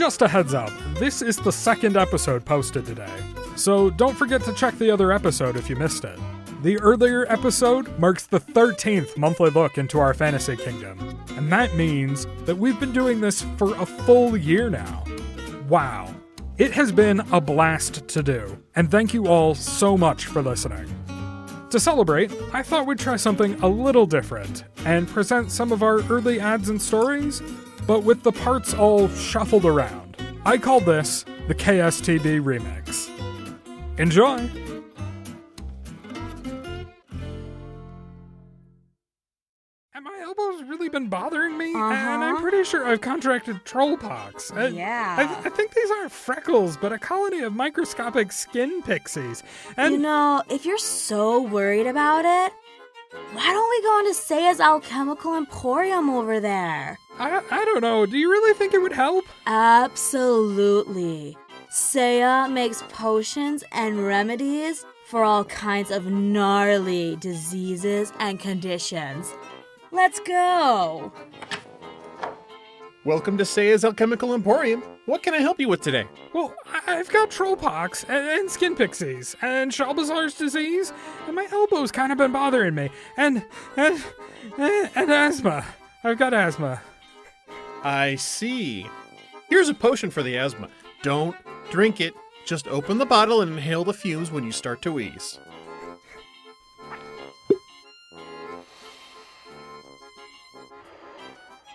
Just a heads up, this is the second episode posted today, so don't forget to check the other episode if you missed it. The earlier episode marks the 13th monthly look into our fantasy kingdom, and that means that we've been doing this for a full year now. Wow. It has been a blast to do, and thank you all so much for listening. To celebrate, I thought we'd try something a little different and present some of our early ads and stories, but with the parts all shuffled around. I call this the Kstb Remix. Enjoy! And my elbow's really been bothering me, and I'm pretty sure I've contracted trollpox. Yeah. I think these aren't freckles, but a colony of microscopic skin pixies. And You know, if you're so worried about it, why don't we go into Saya's Alchemical Emporium over there? I don't know, do you really think it would help? Absolutely. Saya makes potions and remedies for all kinds of gnarly diseases and conditions. Let's go! Welcome to Saya's Alchemical Emporium. What can I help you with today? Well, I've got trollpox and skin pixies and Shalbazar's disease, and my elbow's kind of been bothering me, and asthma. I've got asthma. I see. Here's a potion for the asthma. Don't drink it. Just open the bottle and inhale the fumes when you start to wheeze.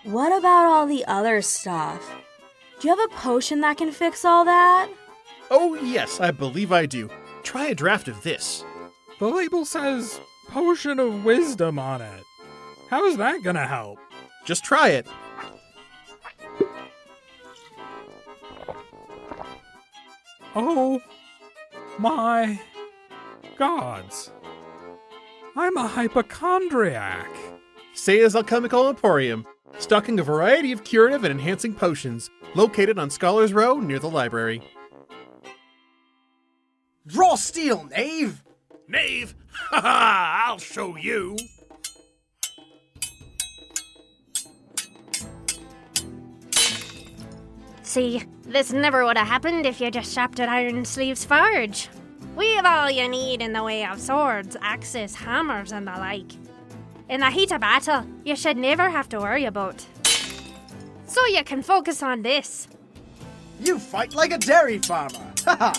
What about all the other stuff? Do you have a potion that can fix all that? Oh yes, I believe I do. Try a draft of this. The label says Potion of Wisdom on it. How is that gonna help? Just try it. Oh my gods. I'm a hypochondriac. Saya's Alchemical Emporium, stocking a variety of curative and enhancing potions, located on Scholars Row near the library. Draw steel, knave! Knave? Ha ha! I'll show you! See, this never would have happened if you just shopped at Iron Sleeve's Forge. We have all you need in the way of swords, axes, hammers, and the like. In the heat of battle, you should never have to worry about. So you can focus on this. You fight like a dairy farmer! Haha!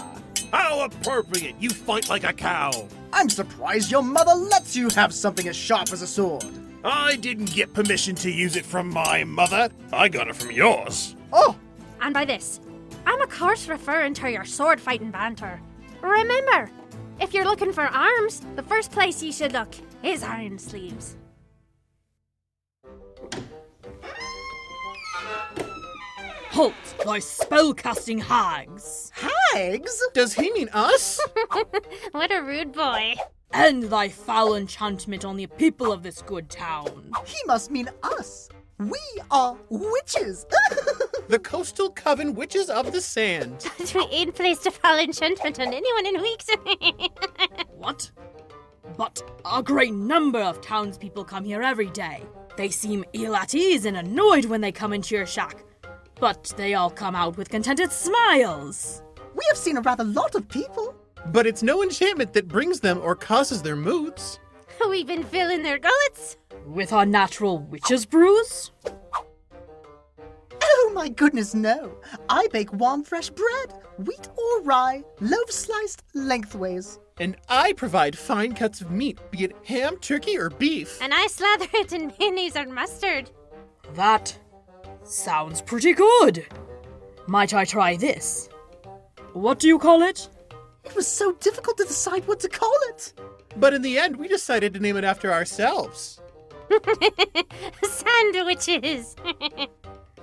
How appropriate! You fight like a cow! I'm surprised your mother lets you have something as sharp as a sword! I didn't get permission to use it from my mother. I got it from yours. Oh! And by this, I'm of course referring to your sword fighting banter. Remember, if you're looking for arms, the first place you should look is Iron Sleeves. Halt, thou spellcasting hags! Hags? Does he mean us? What a rude boy. End thy foul enchantment on the people of this good town. He must mean us! We are witches! The Coastal Coven Witches of the Sand. Ain't place to fall enchantment on anyone in weeks. What? But a great number of townspeople come here every day. They seem ill at ease and annoyed when they come into your shack. But they all come out with contented smiles. We have seen a rather lot of people. But it's no enchantment that brings them or causes their moods. We've been filling their gullets. With our natural witch's brews? Oh my goodness, no. I bake warm fresh bread, wheat or rye, loaf sliced lengthways. And I provide fine cuts of meat, be it ham, turkey, or beef. And I slather it in mayonnaise or mustard. That sounds pretty good. Might I try this? What do you call it? It was so difficult to decide what to call it. But in the end, we decided to name it after ourselves. Sandwiches.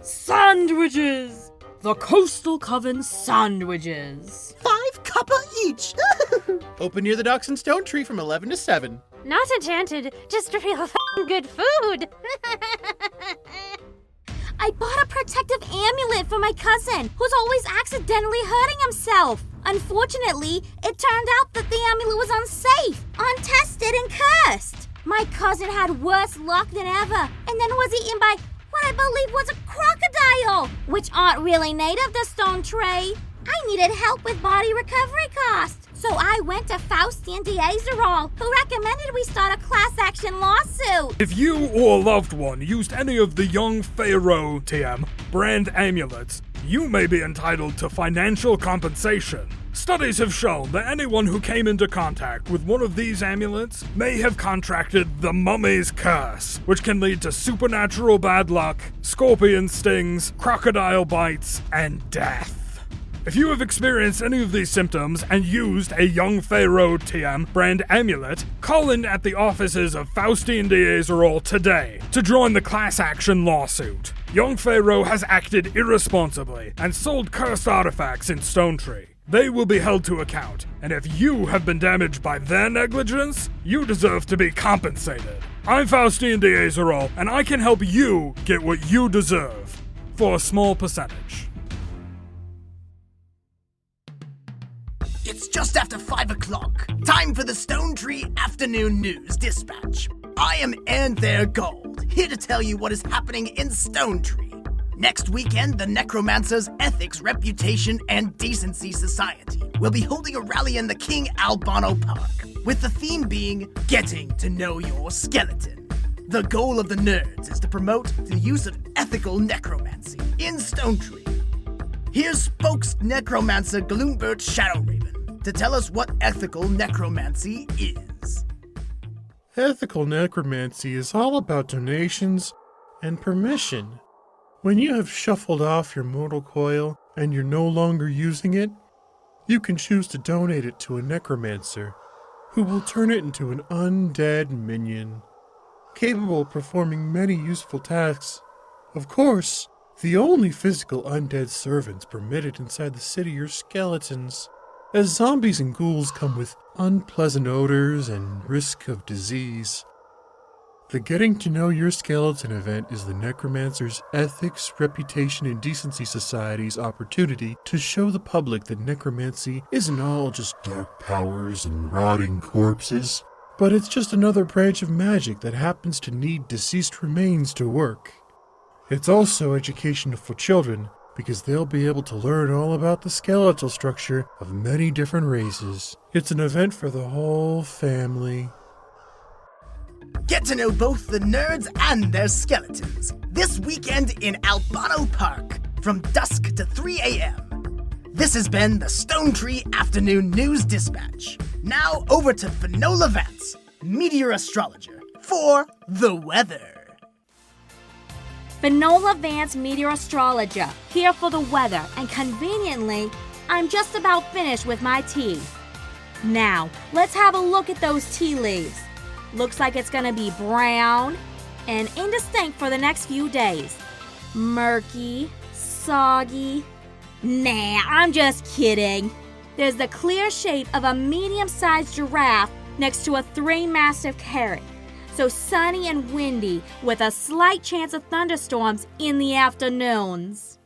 Sandwiches! The Coastal Coven Sandwiches. 5 copper each. Open near the Docks and Stone Tree from 11 to 7. Not enchanted, just real f***ing good food. I bought a protective amulet for my cousin, who's always accidentally hurting himself. Unfortunately, it turned out that the amulet was unsafe, untested, and cursed. My cousin had worse luck than ever, and then was eaten by what I believe was a crocodile, which aren't really native to Stone Tree. I needed help with body recovery costs. So I went to Faustian Diazerol, who recommended we start a class action lawsuit. If you or a loved one used any of the Young Pharaoh TM brand amulets, you may be entitled to financial compensation. Studies have shown that anyone who came into contact with one of these amulets may have contracted the Mummy's Curse, which can lead to supernatural bad luck, scorpion stings, crocodile bites, and death. If you have experienced any of these symptoms and used a Young Pharaoh TM brand amulet, call in at the offices of Faustian Diazerol today to join the class action lawsuit. Young Pharaoh has acted irresponsibly and sold cursed artifacts in Stone Tree. They will be held to account, and if you have been damaged by their negligence, you deserve to be compensated. I'm Faustian Diazerol, and I can help you get what you deserve for a small percentage. It's just after 5 o'clock. Time for the Stone Tree Afternoon News Dispatch. I am Anther Gold, here to tell you what is happening in Stone Tree. Next weekend, the Necromancer's Ethics, Reputation, and Decency Society will be holding a rally in the King Albano Park, with the theme being Getting to Know Your Skeleton. The goal of the nerds is to promote the use of ethical necromancy in Stone Tree. Here's Spokes Necromancer Gloombert Shadowraven to tell us what ethical necromancy is. Ethical necromancy is all about donations and permission. When you have shuffled off your mortal coil and you're no longer using it, you can choose to donate it to a necromancer who will turn it into an undead minion, capable of performing many useful tasks. Of course, the only physical undead servants permitted inside the city are skeletons, as zombies and ghouls come with unpleasant odors and risk of disease. The Getting to Know Your Skeleton event is the Necromancer's Ethics, Reputation, and Decency Society's opportunity to show the public that necromancy isn't all just dark powers and rotting corpses, but it's just another branch of magic that happens to need deceased remains to work. It's also educational for children, because they'll be able to learn all about the skeletal structure of many different races. It's an event for the whole family. Get to know both the nerds and their skeletons this weekend in Albano Park from dusk to 3 a.m. This has been the Stone Tree Afternoon News Dispatch. Now over to Finola Vance, meteor astrologer, for the weather. Finola Vance, meteor astrologer, here for the weather, and conveniently, I'm just about finished with my tea. Now, let's have a look at those tea leaves. Looks like it's gonna be brown and indistinct for the next few days. Murky, soggy. Nah, I'm just kidding. There's the clear shape of a medium-sized giraffe next to a 3-massive carrot. So sunny and windy with a slight chance of thunderstorms in the afternoons.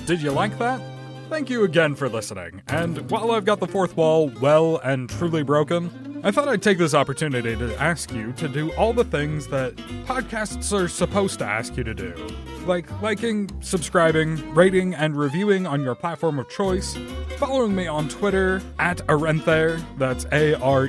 Did you like that? Thank you again for listening, and while I've got the fourth wall well and truly broken, I thought I'd take this opportunity to ask you to do all the things that podcasts are supposed to ask you to do. Like liking, subscribing, rating, and reviewing on your platform of choice, following me on Twitter @Arenthaer, that's ARENTHAER,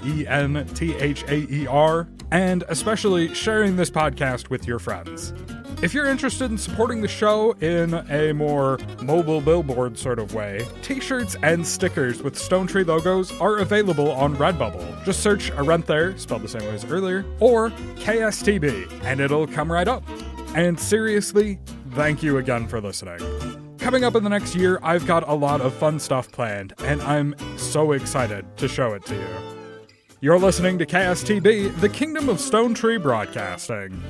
and especially sharing this podcast with your friends. If you're interested in supporting the show in a more mobile billboard sort of way, t-shirts and stickers with Stone Tree logos are available on Redbubble. Just search Arenthaer, spelled the same way as earlier, or KSTB, and it'll come right up. And seriously, thank you again for listening. Coming up in the next year, I've got a lot of fun stuff planned, and I'm so excited to show it to you. You're listening to KSTB, the Kingdom of Stone Tree Broadcasting.